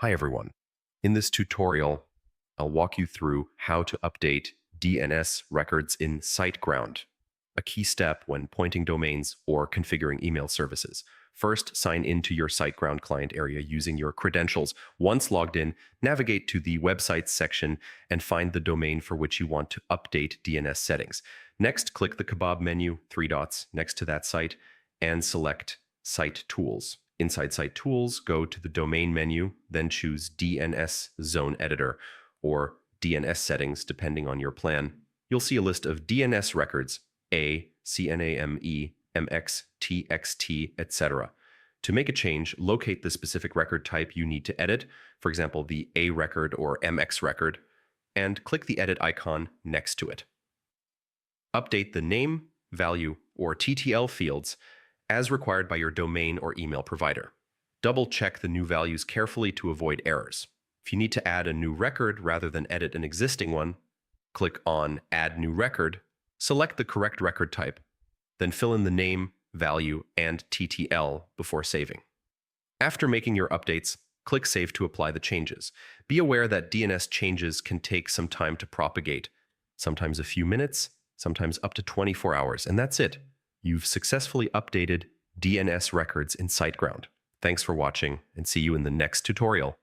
Hi everyone. In this tutorial, I'll walk you through how to update DNS records in Siteground, a key step when pointing domains or configuring email services. First, sign into your Siteground client area using your credentials. Once logged in, navigate to the Websites section and find the domain for which you want to update DNS settings. Next, click the kebab menu, 3 dots next to that site, and select Site Tools. Inside Site Tools, go to the Domain menu, then choose DNS Zone Editor or DNS Settings, depending on your plan. You'll see a list of DNS records, A, CNAME, MX, TXT, etc. To make a change, locate the specific record type you need to edit, for example, the A record or MX record, and click the edit icon next to it. Update the name, value, or TTL fields as required by your domain or email provider. Double-check the new values carefully to avoid errors. If you need to add a new record rather than edit an existing one, click on Add New Record, select the correct record type, then fill in the name, value, and TTL before saving. After making your updates, click Save to apply the changes. Be aware that DNS changes can take some time to propagate, sometimes a few minutes, sometimes up to 24 hours, and that's it. You've successfully updated DNS records in Siteground. Thanks for watching, and see you in the next tutorial.